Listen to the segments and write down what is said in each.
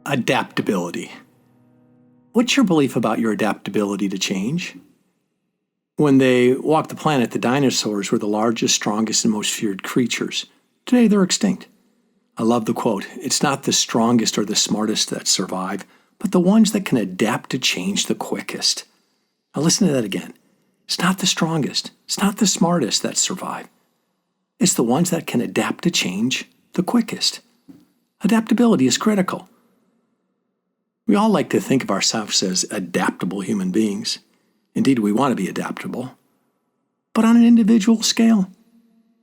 Adaptability. What's your belief about your adaptability to change? When they walked the planet, the dinosaurs were the largest, strongest, and most feared creatures. Today, they're extinct. I love the quote, "It's not the strongest or the smartest that survive, but the ones that can adapt to change the quickest." Now listen to that again. It's not the strongest. It's not the smartest that survive. It's the ones that can adapt to change the quickest. Adaptability is critical. We all like to think of ourselves as adaptable human beings. Indeed, we want to be adaptable. But on an individual scale,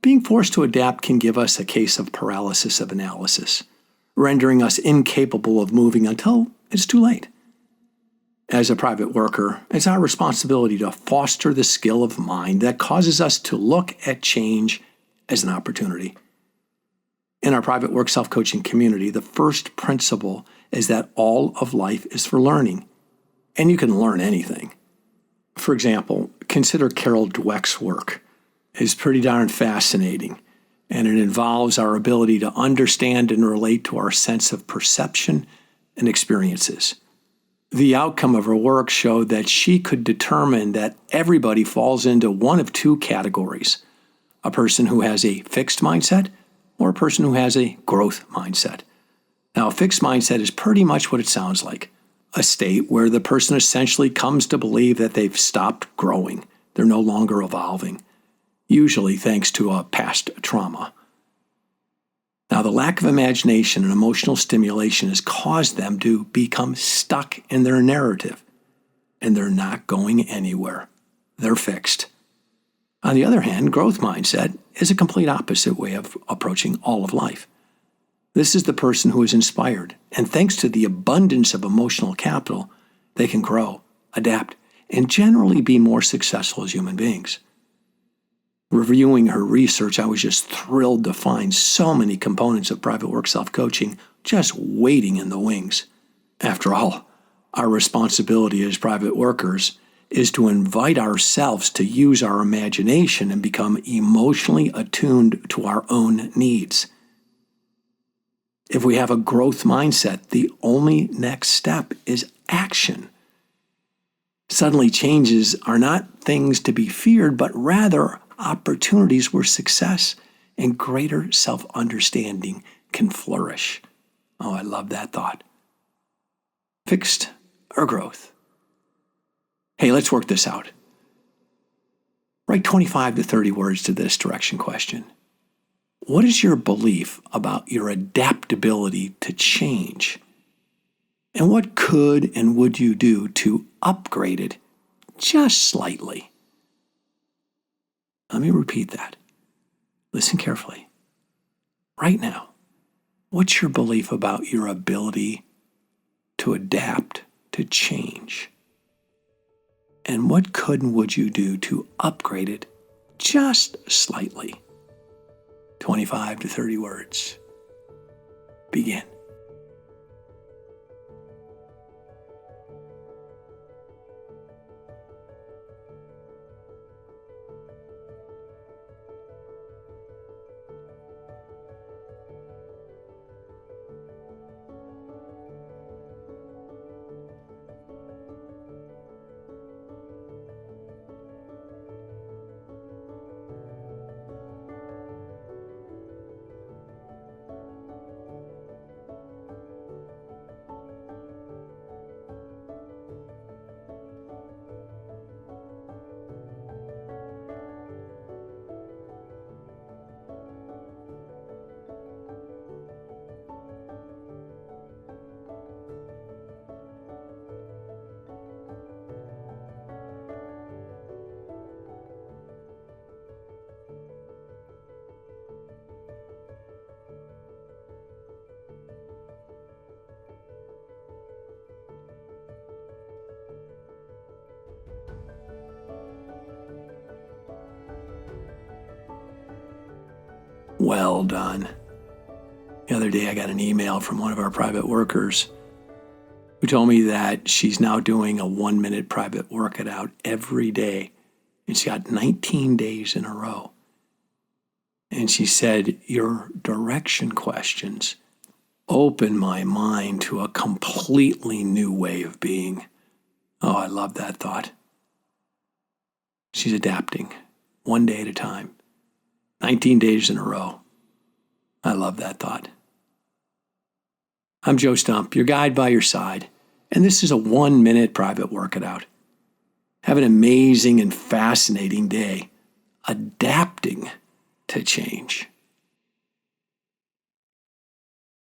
being forced to adapt can give us a case of paralysis of analysis, rendering us incapable of moving until it's too late. As a private worker, it's our responsibility to foster the skill of mind that causes us to look at change as an opportunity. In our PrivateWork Self-Coaching community, the first principle is that all of life is for learning, and you can learn anything. For example, consider Carol Dweck's work. It's pretty darn fascinating, and it involves our ability to understand and relate to our sense of perception and experiences. The outcome of her work showed that she could determine that everybody falls into one of two categories: a person who has a fixed mindset or a person who has a growth mindset. Now, a fixed mindset is pretty much what it sounds like, a state where the person essentially comes to believe that they've stopped growing. They're no longer evolving, usually thanks to a past trauma. Now, the lack of imagination and emotional stimulation has caused them to become stuck in their narrative, and they're not going anywhere. They're fixed. On the other hand, growth mindset is a complete opposite way of approaching all of life. This is the person who is inspired, and thanks to the abundance of emotional capital, they can grow, adapt, and generally be more successful as human beings. Reviewing her research, I was just thrilled to find so many components of PrivateWork Self-Coaching just waiting in the wings. After all, our responsibility as private workers is to invite ourselves to use our imagination and become emotionally attuned to our own needs. If we have a growth mindset, the only next step is action. Suddenly, changes are not things to be feared, but rather opportunities where success and greater self-understanding can flourish. Oh, I love that thought. Fixed or growth? Hey, let's work this out. Write 25 to 30 words to this direction question. What is your belief about your adaptability to change? And what could and would you do to upgrade it just slightly? Let me repeat that. Listen carefully. Right now, what's your belief about your ability to adapt to change? And what could and would you do to upgrade it just slightly? 25 to 30 words. Begin. Well done. The other day I got an email from one of our private workers who told me that she's now doing a 1-minute private workout every day. And she got 19 days in a row. And she said, your direction questions open my mind to a completely new way of being. Oh, I love that thought. She's adapting, one day at a time, 19 days in a row. I love that thought. I'm Joe Stump, your guide by your side, and this is a 1-minute private workout. Have an amazing and fascinating day adapting to change.